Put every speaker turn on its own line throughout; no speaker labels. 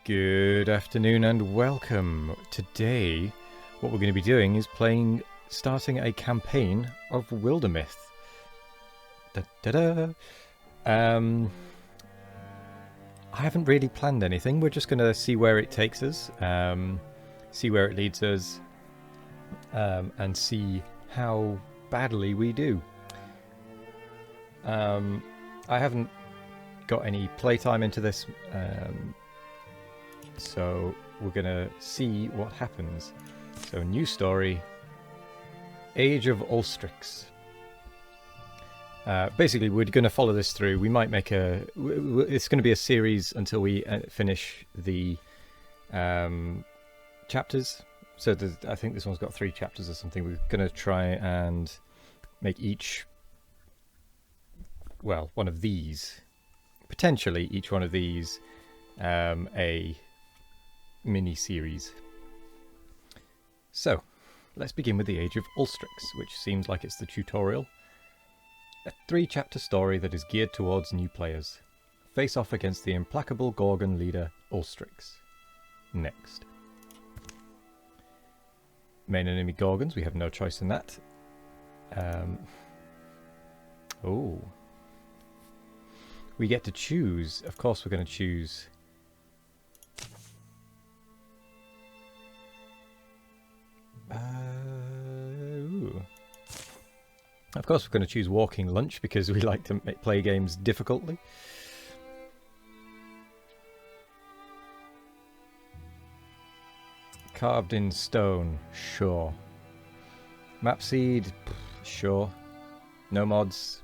Good afternoon and welcome. Today, what we're going to be doing is starting a campaign of Wildermyth. I haven't really planned anything. We're just going to see where it takes us, see where it leads us, and see how badly we do. I haven't got any playtime into this, so we're going to see what happens. So, new story, Age of Ulstrix. Basically, we're going to follow this through. We might make it's going to be a series until we finish the chapters. So I think this one's got 3 chapters or something. We're going to try and make one of these, potentially each one of these, a mini-series. So, let's begin with the Age of Ulstrix, which seems like it's the tutorial. A 3-chapter story that is geared towards new players. Face off against the implacable Gorgon leader, Ulstrix. Next. Main enemy Gorgons, we have no choice in that. We get to choose. Of course we're going to choose... Of course we're going to choose Walking Lunch because we like to play games difficultly. Carved in stone, sure. Map seed, sure. No mods.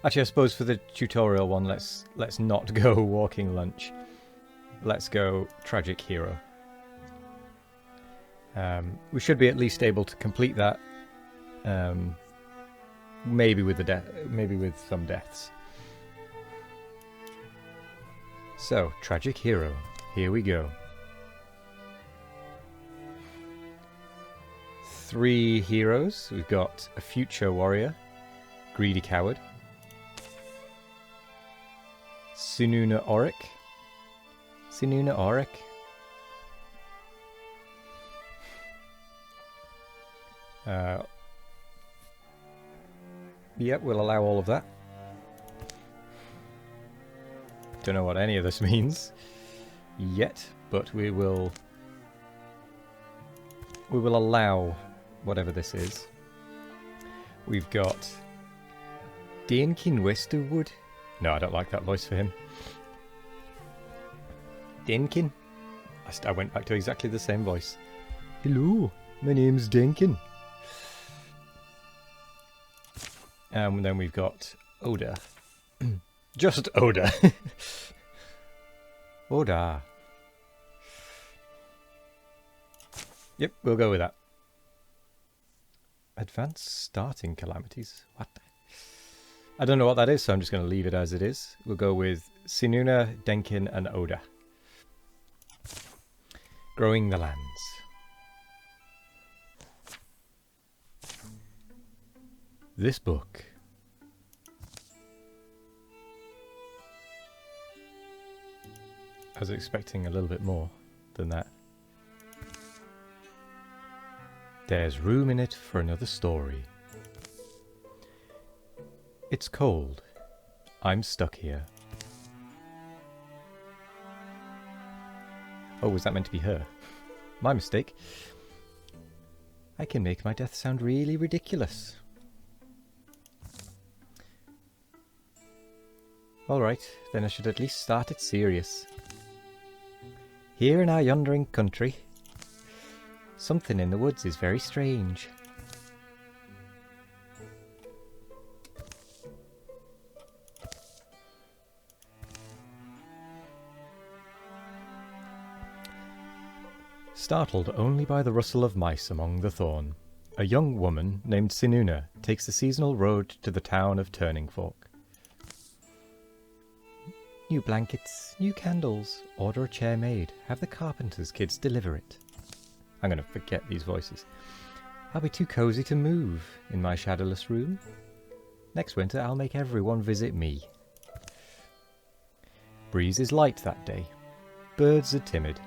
Actually, I suppose for the tutorial one, let's not go Walking Lunch. Let's go Tragic Hero. We should be at least able to complete that. Maybe with some deaths. So, Tragic Hero. Here we go. 3 heroes. We've got a Future Warrior, Greedy Coward, Sununa Auric. Yep, we'll allow all of that. Don't know what any of this means yet, but we will allow whatever this is. We've got Dainkin Westerwood. No, I don't like that voice for him. Dainkin. I went back to exactly the same voice. Hello, my name's Dainkin. And then we've got Oda. Just Oda. Oda. Yep, we'll go with that. Advanced starting calamities. What? I don't know what that is, so I'm just going to leave it as it is. We'll go with Sinuna, Denkin, and Oda. Growing the lands. This book. I was expecting a little bit more than that. There's room in it for another story. It's cold. I'm stuck here. Oh, was that meant to be her? My mistake. I can make my death sound really ridiculous. Alright, then I should at least start it serious. Here in our yondering country, something in the woods is very strange. Startled only by the rustle of mice among the thorn, a young woman named Sinuna takes the seasonal road to the town of Turning Fork. New blankets, new candles, order a chair made, have the carpenter's kids deliver it. I'm going to forget these voices. I'll be too cozy to move in my shadowless room. Next winter I'll make everyone visit me. Breeze is light that day. Birds are timid.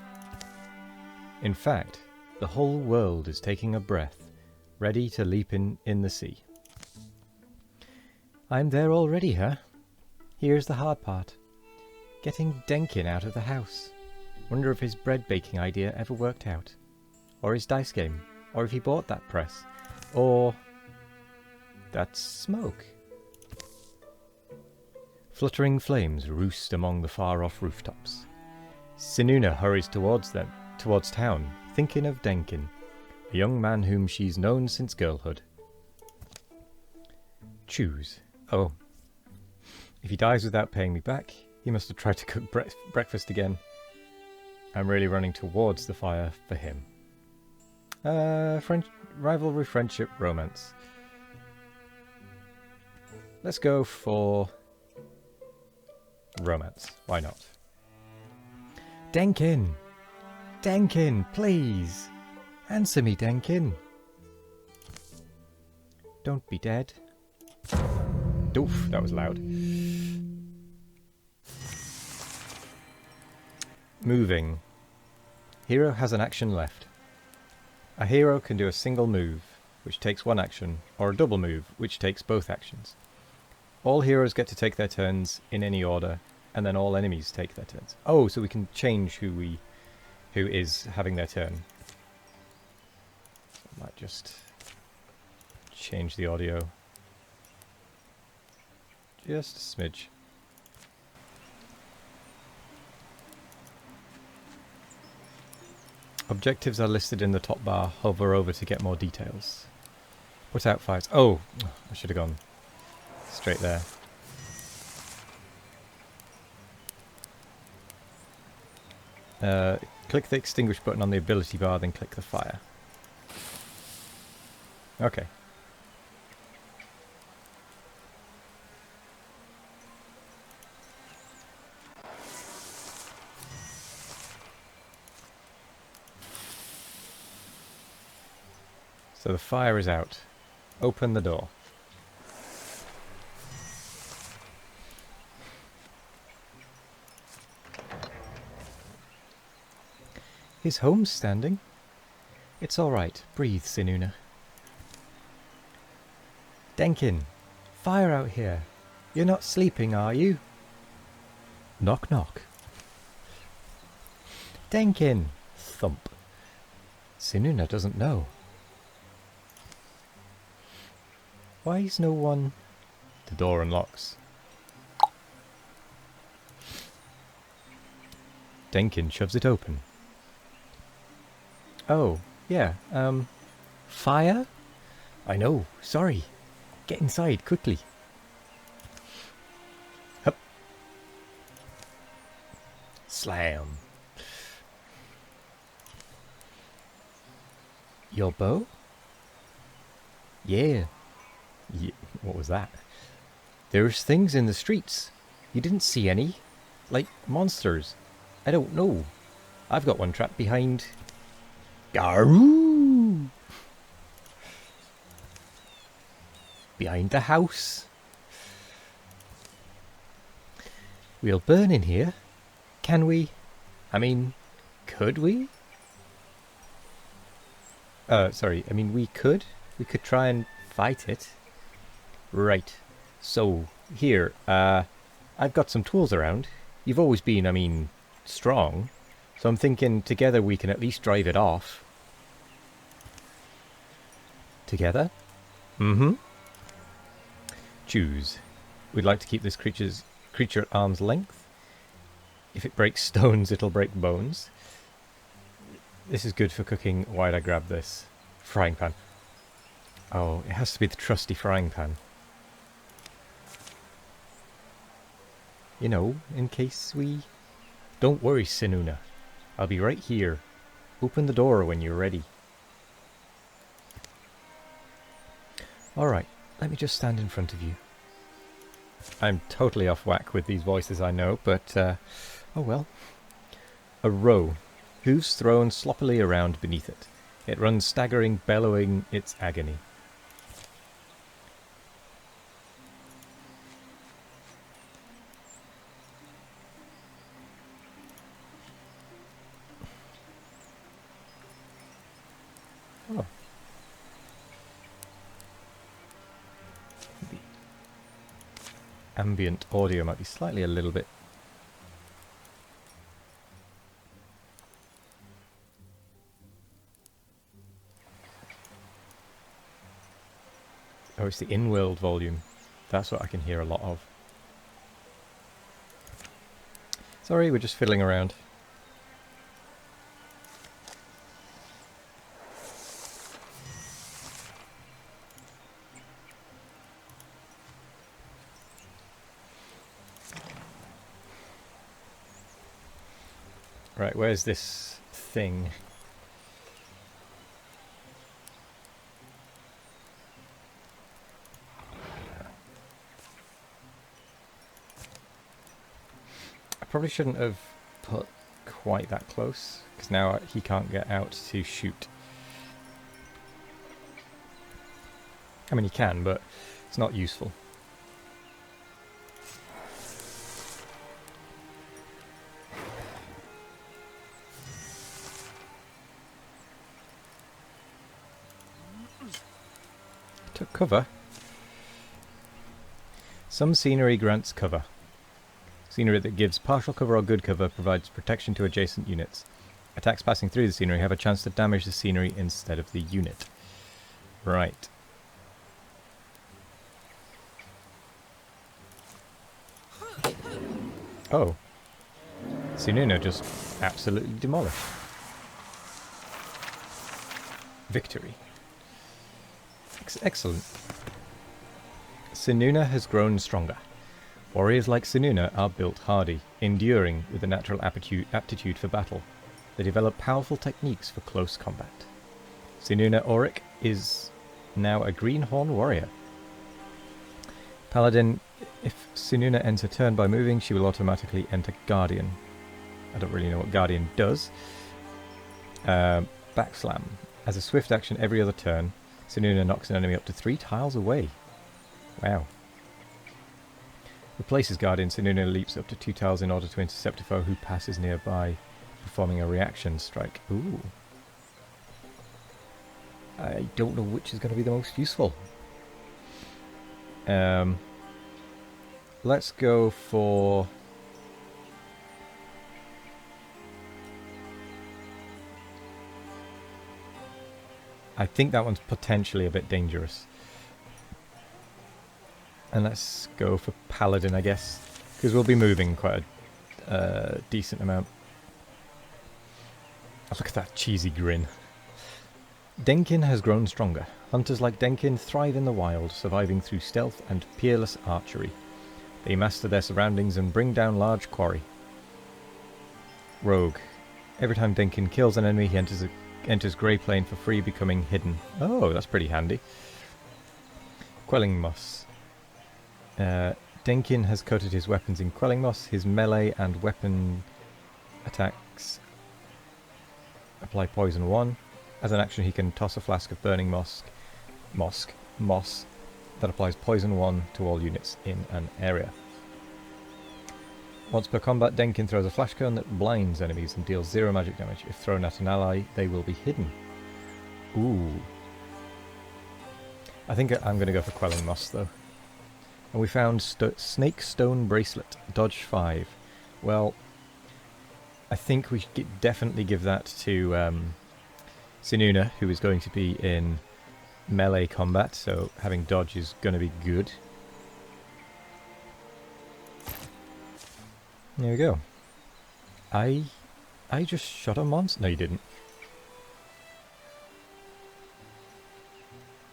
In fact, the whole world is taking a breath, ready to leap in the sea. I'm there already, huh? Here's the hard part. Getting Denkin out of the house. Wonder if his bread baking idea ever worked out. Or his dice game. Or if he bought that press. Or... that's smoke. Fluttering flames roost among the far-off rooftops. Sinuna hurries towards town, thinking of Denkin, a young man whom she's known since girlhood. Choose. Oh. If he dies without paying me back, he must have tried to cook breakfast again. I'm really running towards the fire for him. Rivalry, friendship, romance. Let's go for... romance. Why not? Denkin! Denkin, please! Answer me, Denkin! Don't be dead. Oof, that was loud. Moving. Hero has an action left. A hero can do a single move, which takes one action, or a double move, which takes both actions. All heroes get to take their turns in any order, and then all enemies take their turns. Oh, so we can change who is having their turn. I might just change the audio. Just a smidge. Objectives are listed in the top bar. Hover over to get more details. Put out fires. Oh, I should have gone straight there. Click the extinguish button on the ability bar, then click the fire. Okay. So the fire is out. Open the door. His home's standing. It's all right. Breathe, Sinuna. Denkin, fire out here. You're not sleeping, are you? Knock, knock. Denkin, thump. Sinuna doesn't know. Why is no one... The door unlocks. Denkin shoves it open. Oh, yeah, fire? I know, sorry. Get inside, quickly. Hup. Slam. Your bow? Yeah. What was that? There's things in the streets. You didn't see any? Like monsters. I don't know. I've got one trapped behind... Garoo! Behind the house. We'll burn in here. Can we? I mean, could we? Sorry, I mean we could. We could try and fight it. Right. So, here, I've got some tools around. You've always been, I mean, strong. So I'm thinking together we can at least drive it off. Together? Mm-hmm. Choose. We'd like to keep this creature at arm's length. If it breaks stones, it'll break bones. This is good for cooking. Why'd I grab this? Frying pan. Oh, it has to be the trusty frying pan. You know, in case we... Don't worry, Sinuna. I'll be right here. Open the door when you're ready. Alright, let me just stand in front of you. I'm totally off whack with these voices, I know, but, oh well. A roe. Hooves thrown sloppily around beneath it. It runs staggering, bellowing its agony. Oh. The ambient audio might be slightly a little bit... Oh, it's the in-world volume. That's what I can hear a lot of. Sorry, we're just fiddling around. Right, where's this thing? I probably shouldn't have put quite that close, because now he can't get out to shoot. I mean, he can, but it's not useful. Took cover. Some scenery grants cover. Scenery that gives partial cover or good cover provides protection to adjacent units. Attacks passing through the scenery have a chance to damage the scenery instead of the unit. Right. Oh. Sununa just absolutely demolished. Victory. Excellent. Sununa has grown stronger. Warriors like Sununa are built hardy, enduring with a natural aptitude for battle. They develop powerful techniques for close combat. Sununa Auric is now a greenhorn warrior. Paladin, if Sununa ends her turn by moving, she will automatically enter Guardian. I don't really know what Guardian does. Backslam. As a swift action every other turn, Sununa knocks an enemy up to 3 tiles away. Wow. Replaces Guardian, Sununa leaps up to 2 tiles in order to intercept a foe who passes nearby, performing a reaction strike. Ooh. I don't know which is going to be the most useful. Let's go for... I think that one's potentially a bit dangerous. And let's go for Paladin, I guess. Because we'll be moving quite a decent amount. Oh, look at that cheesy grin. Denkin has grown stronger. Hunters like Denkin thrive in the wild, surviving through stealth and peerless archery. They master their surroundings and bring down large quarry. Rogue. Every time Denkin kills an enemy, he enters Grey Plane for free, becoming hidden. Oh, that's pretty handy. Quelling Moss. Denkin has coated his weapons in Quelling Moss. His melee and weapon attacks apply Poison 1. As an action, he can toss a flask of burning moss that applies Poison 1 to all units in an area. Once per combat, Denkin throws a flash cone that blinds enemies and deals 0 magic damage. If thrown at an ally, they will be hidden. Ooh. I think I'm going to go for Quelling Moss, though. And we found Snake Stone Bracelet, dodge 5. Well, I think we should definitely give that to Sununa, who is going to be in melee combat, so having dodge is going to be good. There we go. I just shot a monster. No, you didn't.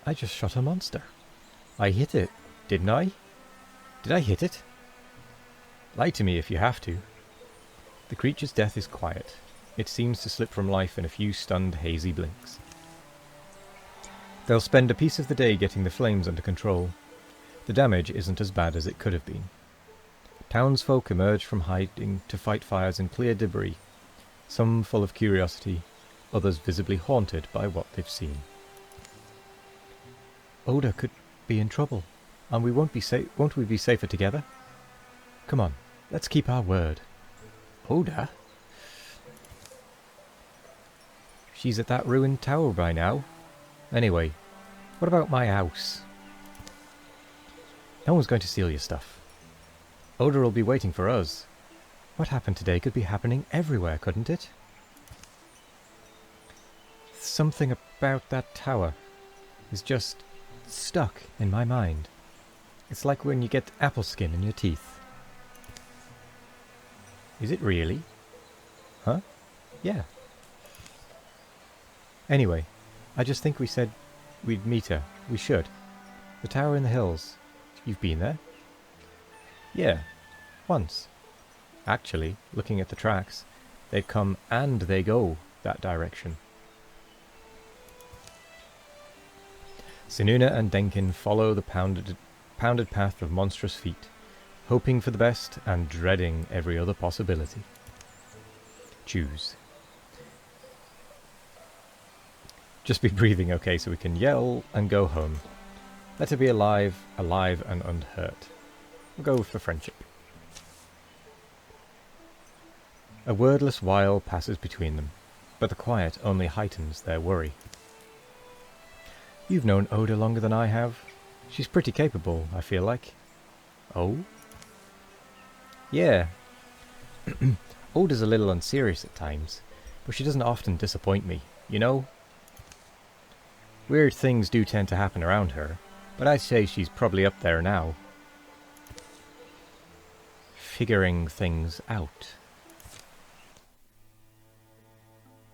I just shot a monster. I hit it, didn't I? Did I hit it? Lie to me if you have to. The creature's death is quiet. It seems to slip from life in a few stunned, hazy blinks. They'll spend a piece of the day getting the flames under control. The damage isn't as bad as it could have been. Townsfolk emerge from hiding to fight fires and clear debris, some full of curiosity, others visibly haunted by what they've seen. Oda could be in trouble, and won't we be safer together? Come on, let's keep our word. Oda? She's at that ruined tower by now. Anyway, what about my house? No one's going to steal your stuff. Oda will be waiting for us. What happened today could be happening everywhere, couldn't it? Something about that tower is just stuck in my mind. It's like when you get apple skin in your teeth. Is it really? Huh? Yeah. Anyway, I just think we said we'd meet her. We should. The tower in the hills. You've been there? Yeah, once. Actually, looking at the tracks, they come and they go that direction. Sinuna and Denkin follow the pounded path of monstrous feet, hoping for the best and dreading every other possibility. Choose. Just be breathing okay so we can yell and go home. Let her be alive and unhurt. We'll go for friendship. A wordless while passes between them, but the quiet only heightens their worry. You've known Oda longer than I have. She's pretty capable, I feel like. Oh? Yeah. Oda's a little unserious at times, but she doesn't often disappoint me, you know? Weird things do tend to happen around her, but I'd say she's probably up there now. Figuring things out.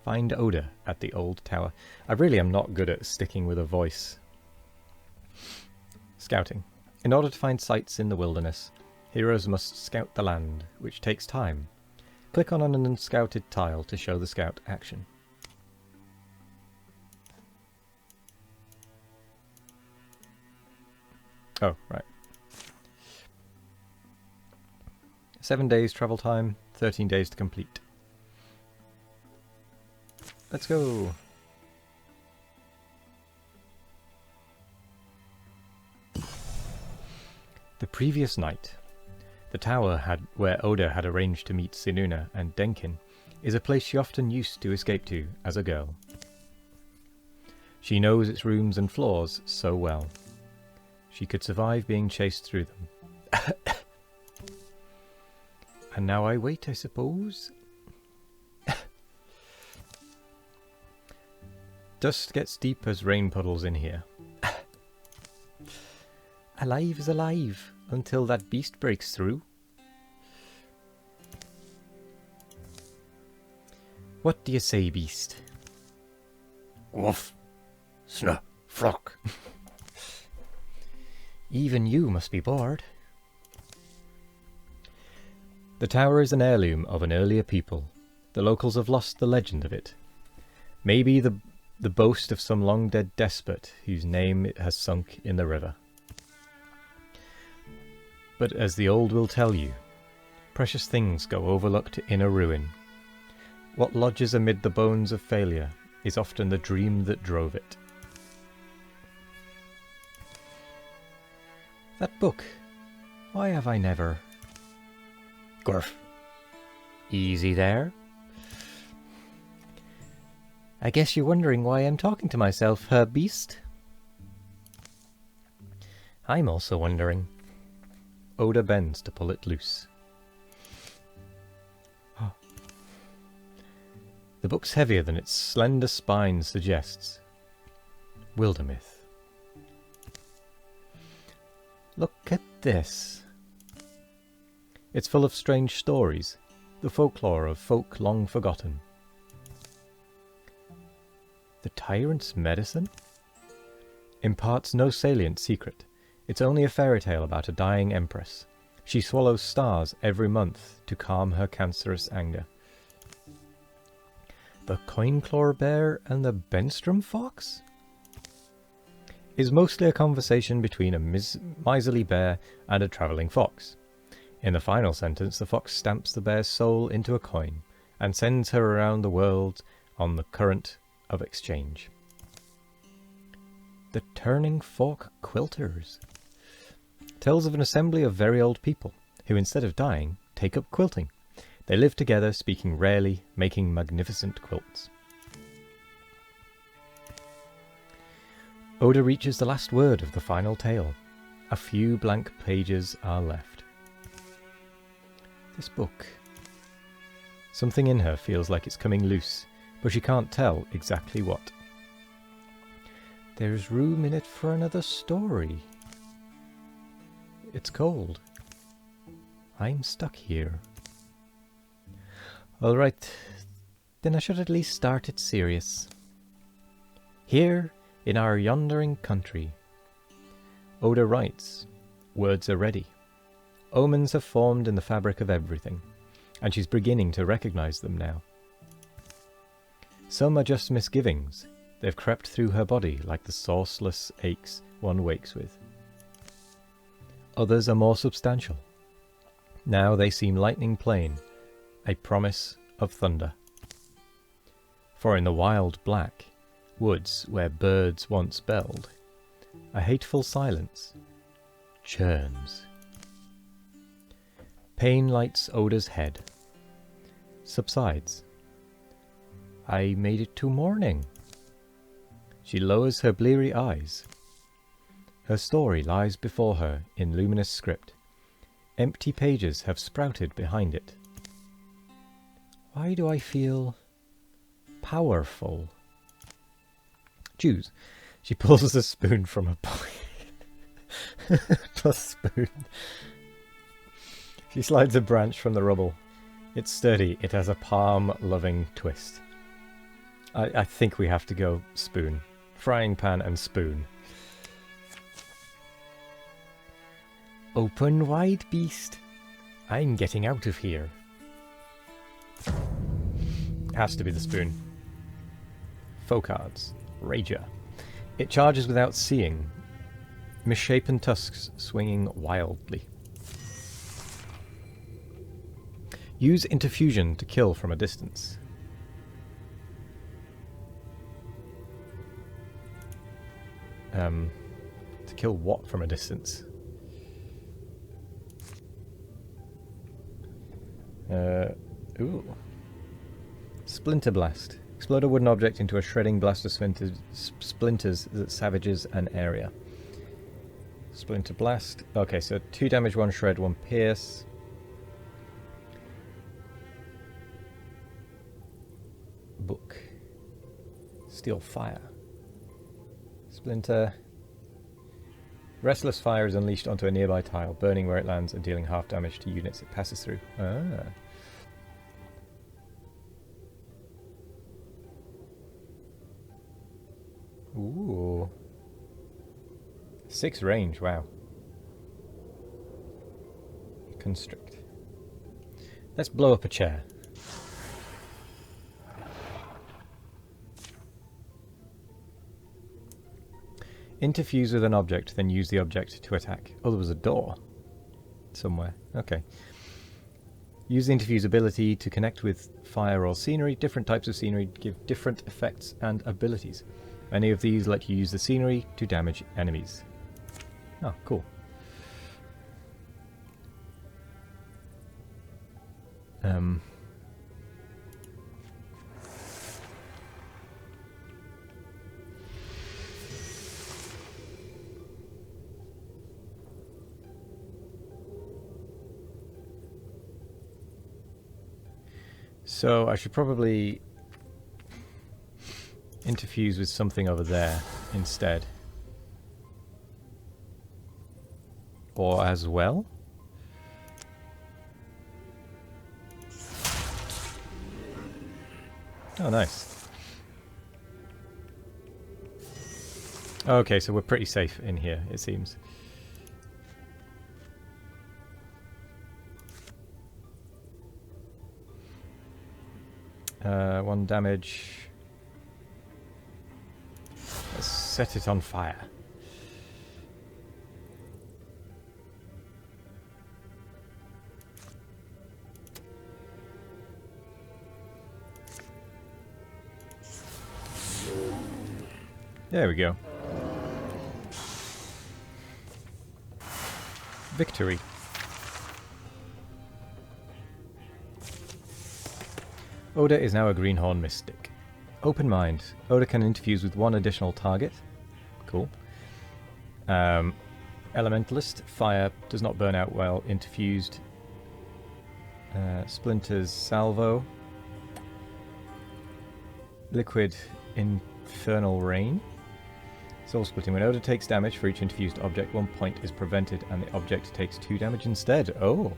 Find Oda at the old tower. I really am not good at sticking with a voice. Scouting. In order to find sites in the wilderness, heroes must scout the land, which takes time. Click on an unscouted tile to show the scout action. Oh, right. 7 days travel time, 13 days to complete. Let's go! The previous night, the tower where Oda had arranged to meet Sinuna and Denkin is a place she often used to escape to as a girl. She knows its rooms and floors so well. She could survive being chased through them. And now I wait, I suppose. Dust gets deep as rain puddles in here. Alive is alive until that beast breaks through. What do you say, beast? Woof. Snuh. Flock. Even you must be bored. The tower is an heirloom of an earlier people. The locals have lost the legend of it. Maybe the boast of some long-dead despot whose name has sunk in the river. But as the old will tell you, precious things go overlooked in a ruin. What lodges amid the bones of failure is often the dream that drove it. That book. Why have I never... Gorf. Easy there. I guess you're wondering why I'm talking to myself, her beast? I'm also wondering. Oda bends to pull it loose. Oh. The book's heavier than its slender spine suggests. Wildermyth. Look at this. It's full of strange stories, the folklore of folk long forgotten. The tyrant's medicine? Imparts no salient secret. It's only a fairy tale about a dying empress. She swallows stars every month to calm her cancerous anger. The Coinclaw bear and the Benstrom fox? Is mostly a conversation between a miserly bear and a travelling fox. In the final sentence, the fox stamps the bear's soul into a coin and sends her around the world on the current of exchange. The Turning Fork Quilters tells of an assembly of very old people who, instead of dying, take up quilting. They live together, speaking rarely, making magnificent quilts. Oda reaches the last word of the final tale. A few blank pages are left. This book. Something in her feels like it's coming loose, but she can't tell exactly what. There's room in it for another story. It's cold. I'm stuck here. Alright, then I should at least start it serious. Here, in our yondering country. Oda writes. Words are ready. Omens have formed in the fabric of everything, and she's beginning to recognize them now. Some are just misgivings. They've crept through her body like the sourceless aches one wakes with. Others are more substantial. Now they seem lightning plain, a promise of thunder. For in the wild black, woods where birds once belled, a hateful silence churns. Pain lights Oda's head. Subsides. I made it to morning. She lowers her bleary eyes. Her story lies before her in luminous script. Empty pages have sprouted behind it. Why do I feel powerful? Choose. She pulls a spoon from her pocket. Plus spoon. She slides a branch from the rubble. It's sturdy. It has a palm-loving twist. I think we have to go spoon. Frying pan and spoon. Open wide, beast. I'm getting out of here. Has to be the spoon. Foe cards. Rager. It charges without seeing. Misshapen tusks swinging wildly. Use interfusion to kill from a distance. To kill what from a distance? Ooh. Splinter Blast. Explode a wooden object into a shredding blast of splinters that savages an area. Splinter Blast. Okay, so 2 damage, 1 shred, 1 pierce. Book. Steel Fire. Splinter. Restless fire is unleashed onto a nearby tile, burning where it lands and dealing half damage to units it passes through. Ah. Ooh. 6 range, wow. Constrict. Let's blow up a chair. Interfuse with an object, then use the object to attack. Oh, there was a door somewhere. Okay. Use the interfuse ability to connect with fire or scenery. Different types of scenery give different effects and abilities. Many of these let you use the scenery to damage enemies. Oh, cool. So I should probably interfuse with something over there instead. Or as well? Oh, nice. Okay, so we're pretty safe in here, it seems. One damage. Let's set it on fire. There we go. Victory. Oda is now a Greenhorn Mystic. Open mind. Oda can interfuse with one additional target. Cool. Elementalist. Fire does not burn out while interfused. Splinters. Salvo. Liquid. Infernal Rain. Soul Splitting. When Oda takes damage for each infused object, 1 point is prevented and the object takes 2 damage instead. Oh.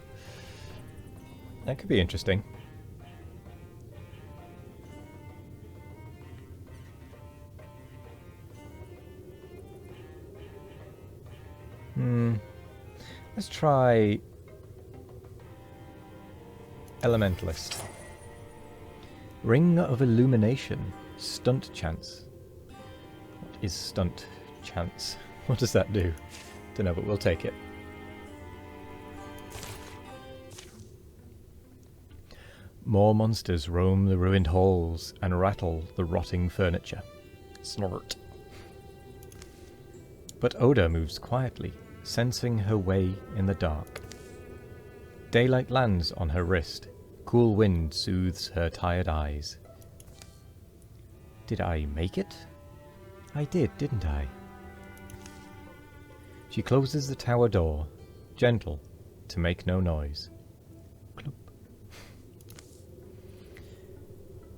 That could be interesting. Let's try Elementalist. Ring of Illumination. Stunt chance. What is stunt chance? What does that do? Don't know, but we'll take it. More monsters roam the ruined halls and rattle the rotting furniture. Snort. But Oda moves quietly, sensing her way in the dark. Daylight lands on her wrist. Cool wind soothes her tired eyes. Did I make it? I did, didn't I? She closes the tower door, gentle, to make no noise. Clop.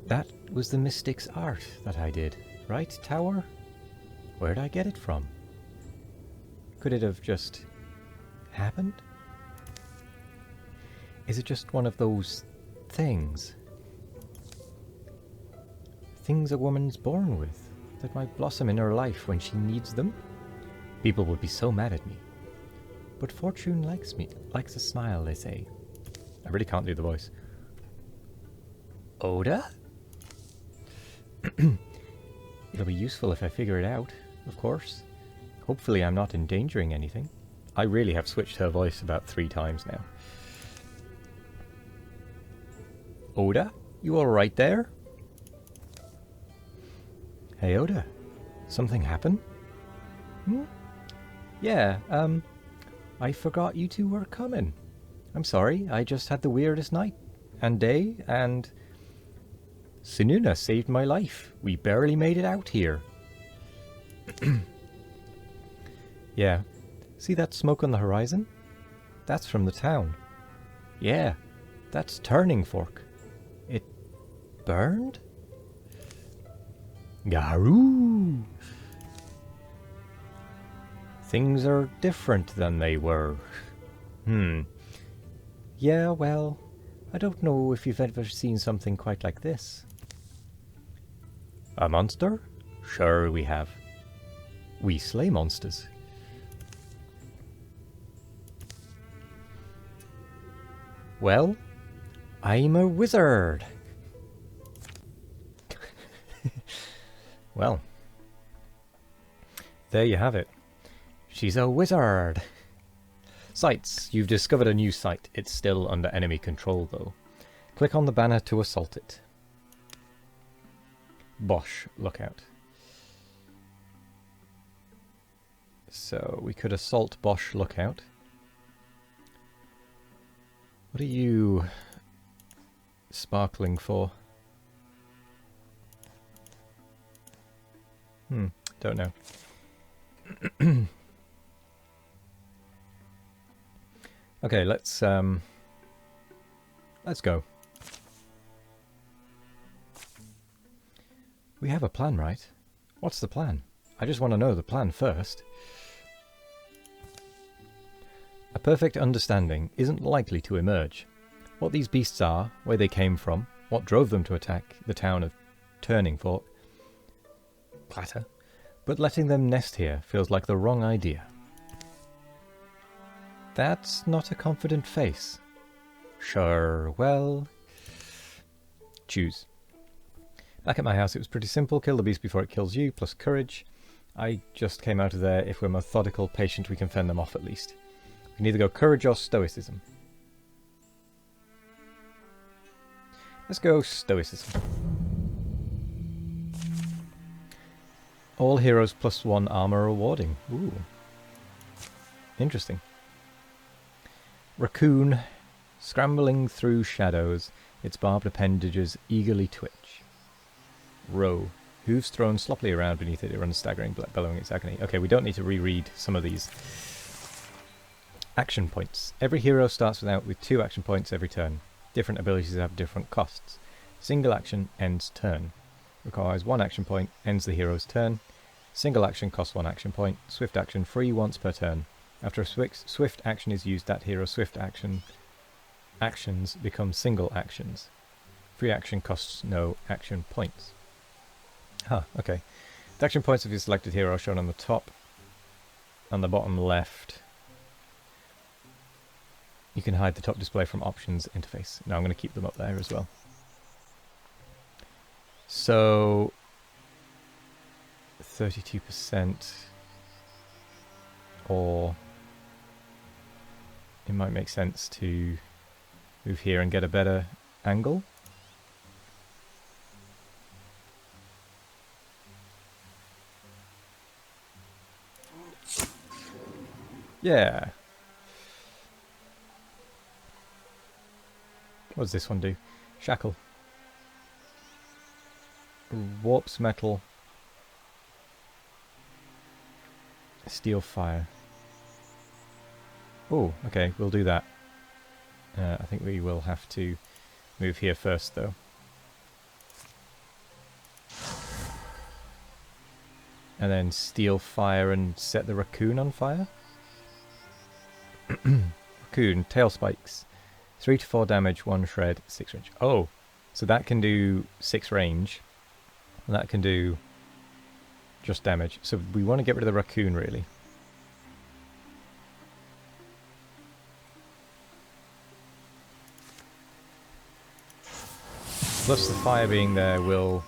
That was the mystic's art that I did, right, tower? Where'd I get it from? Could it have just happened? Is it just one of those things? Things a woman's born with, that might blossom in her life when she needs them? People would be so mad at me. But fortune likes me, likes a smile, they say. I really can't do the voice. Oda? It'll be useful if I figure it out, of course. Hopefully I'm not endangering anything. I really have switched her voice about 3 times now. Oda? You alright there? Hey Oda, something happen? Yeah, I forgot you two were coming. I'm sorry, I just had the weirdest night and day, and Sununa saved my life. We barely made it out here. Yeah, see that smoke on the horizon? That's from the town. Yeah, that's Turning Fork. It burned? Garoo! Things are different than they were. Yeah, well, I don't know if you've ever seen something quite like this. A monster? Sure we have. We slay monsters. Well, I'm a wizard. Well, there you have it. She's a wizard. Sites. You've discovered a new site. It's still under enemy control, though. Click on the banner to assault it. Bosch Lookout. So we could assault Bosch Lookout. What are you sparkling for? Don't know. Okay, let's go. We have a plan, right? What's the plan? I just want to know the plan first. A perfect understanding isn't likely to emerge. What these beasts are, where they came from, what drove them to attack the town of Turning Fork, Clatter, but letting them nest here feels like the wrong idea. That's not a confident face. Sure, well... Choose. Back at my house it was pretty simple. Kill the beast before it kills you, plus courage. I just came out of there. If we're methodical, patient, we can fend them off at least. We can either go courage or stoicism. Let's go stoicism. All heroes +1 armor rewarding. Ooh. Interesting. Raccoon, scrambling through shadows, its barbed appendages eagerly twitch. Row. Hooves thrown sloppily around beneath it, it runs staggering, bellowing its agony. Okay, we don't need to reread some of these. Action points. Every hero starts with 2 action points every turn. Different abilities have different costs. Single action ends turn. Requires 1 action point, ends the hero's turn. Single action costs 1 action point. Swift action free once per turn. After a swift action is used, that hero's swift actions become single actions. Free action costs no action points. Huh, okay. The action points of your selected hero are shown on the top and the bottom left. You can hide the top display from options interface. Now I'm going to keep them up there as well. So 32%, or it might make sense to move here and get a better angle. Yeah. What does this one do? Shackle. Warps metal. Steel fire. Oh, okay, we'll do that. I think we will have to move here first, though. And then steel fire and set the raccoon on fire. Raccoon, tail spikes. 3 to 4 damage, 1 shred, 6 range. Oh, so that can do 6 range. And that can do just damage. So we want to get rid of the raccoon, really. Plus the fire being there will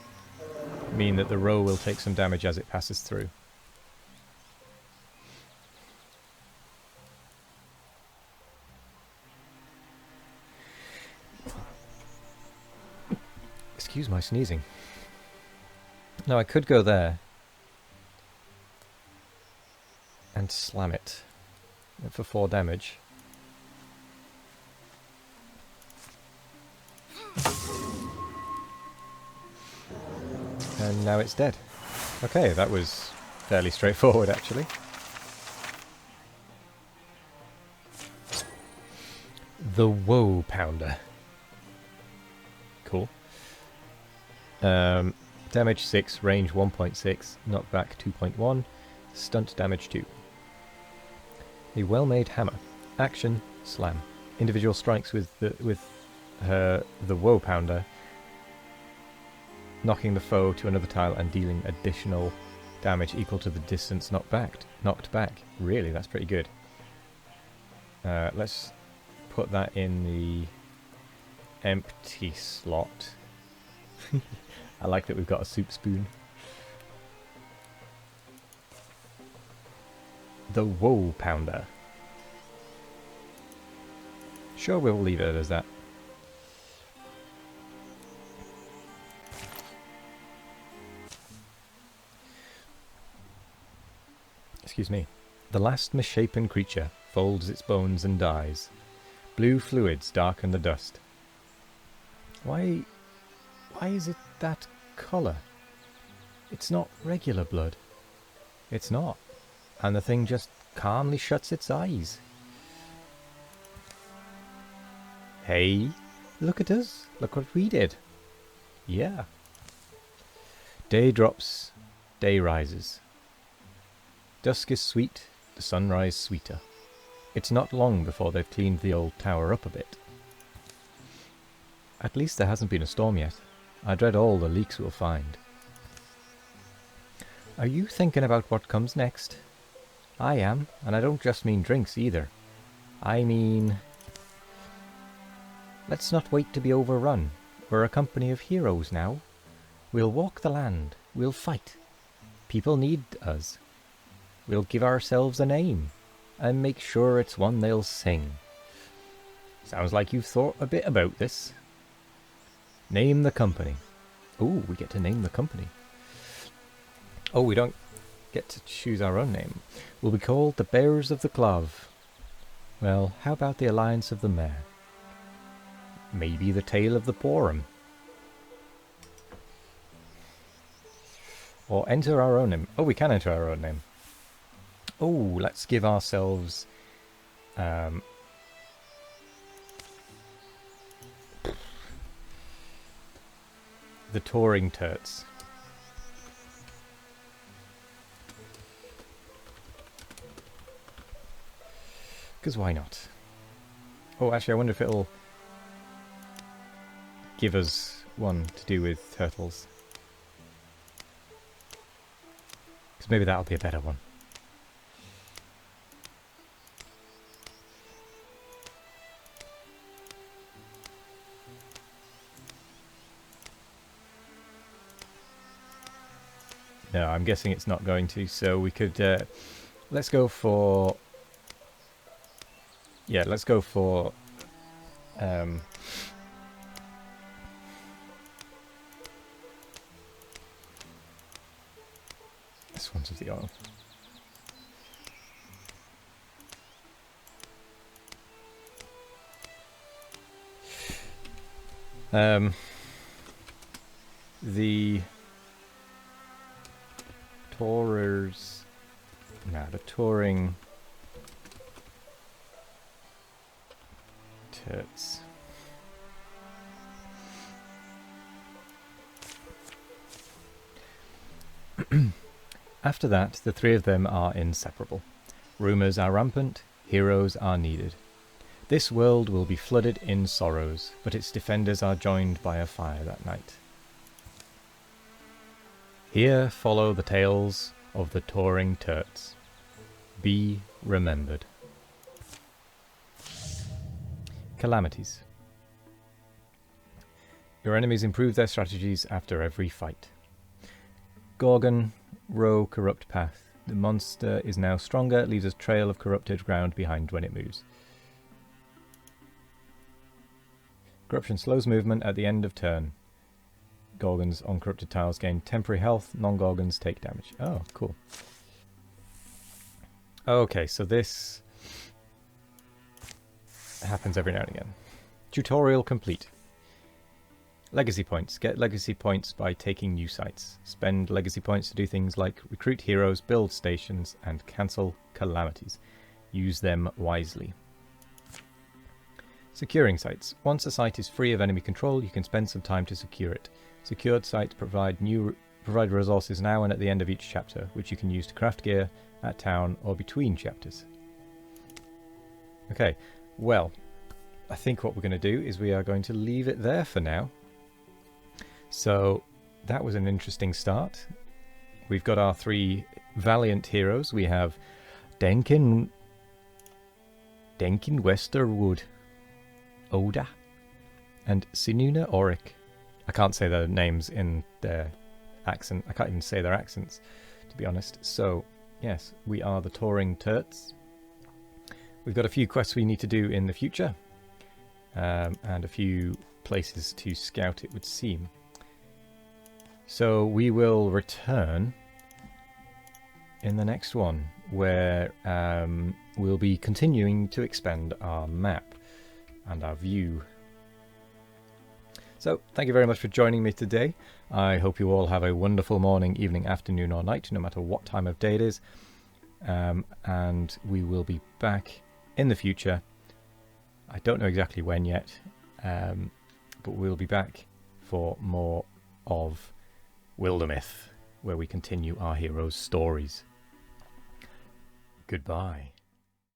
mean that the row will take some damage as it passes through. Excuse my sneezing. Now I could go there and slam it for 4 damage. And now it's dead. Okay, that was fairly straightforward actually. The Woe Pounder. Cool. Damage 6, range 1.6, knockback 2.1, stunt damage 2. A well-made hammer. Action, slam. Individual strikes with the Woe Pounder, knocking the foe to another tile and dealing additional damage equal to the distance knocked back. Really, that's pretty good. Let's put that in the empty slot. I like that we've got a soup spoon. The Woe Pounder. Sure, we'll leave it as that. Excuse me. The last misshapen creature folds its bones and dies. Blue fluids darken the dust. Why is it that colour? It's not regular blood. It's not. And the thing just calmly shuts its eyes. Hey, look at us. Look what we did. Yeah. Day drops, day rises. Dusk is sweet, the sunrise sweeter. It's not long before they've cleaned the old tower up a bit. At least there hasn't been a storm yet. I dread all the leaks we'll find. Are you thinking about what comes next? I am, and I don't just mean drinks either. I mean... Let's not wait to be overrun. We're a company of heroes now. We'll walk the land. We'll fight. People need us. We'll give ourselves a name, and make sure it's one they'll sing. Sounds like you've thought a bit about this. Name the company. Oh, we get to name the company. Oh, we don't get to choose our own name. We'll be called the Bearers of the Clove. Well, how about the Alliance of the Mare? Maybe the Tale of the Porum. Or enter our own name. Oh, we can enter our own name. Oh, let's give ourselves... the Touring Turts. Because why not? Oh, actually, I wonder if it'll give us one to do with turtles. Because maybe that'll be a better one. No, I'm guessing it's not going to, so we could... let's go for... Yeah, let's go for... Swans of the Oil. The Tourers... No, the Touring Turts. After that, the three of them are inseparable. Rumours are rampant, heroes are needed. This world will be flooded in sorrows, but its defenders are joined by a fire that night. Here follow the tales of the Touring Turts. Be remembered. Calamities. Your enemies improve their strategies after every fight. Gorgon, row corrupt path. The monster is now stronger, leaves a trail of corrupted ground behind when it moves. Corruption slows movement at the end of turn. Gorgons on corrupted tiles gain temporary health, non-Gorgons take damage. Oh, cool. Okay, so this happens every now and again. Tutorial complete. Legacy points. Get legacy points by taking new sites. Spend legacy points to do things like recruit heroes, build stations, and cancel calamities. Use them wisely. Securing sites. Once a site is free of enemy control, you can spend some time to secure it. Secured sites provide resources now and at the end of each chapter, which you can use to craft gear at town or between chapters. Okay, well, I think what we're going to do is we are going to leave it there for now. So that was an interesting start. We've got our three valiant heroes. We have Denkin Westerwood, Oda, and Sinuna Oric. I can't say their names in their accent. I can't even say their accents, to be honest. So, yes, we are the Touring Turts. We've got a few quests we need to do in the future, and a few places to scout, it would seem. So we will return in the next one, where we'll be continuing to expand our map and our view. So, thank you very much for joining me today. I hope you all have a wonderful morning, evening, afternoon or night, no matter what time of day it is. And we will be back in the future. I don't know exactly when yet, but we'll be back for more of Wildermyth, where we continue our heroes' stories. Goodbye.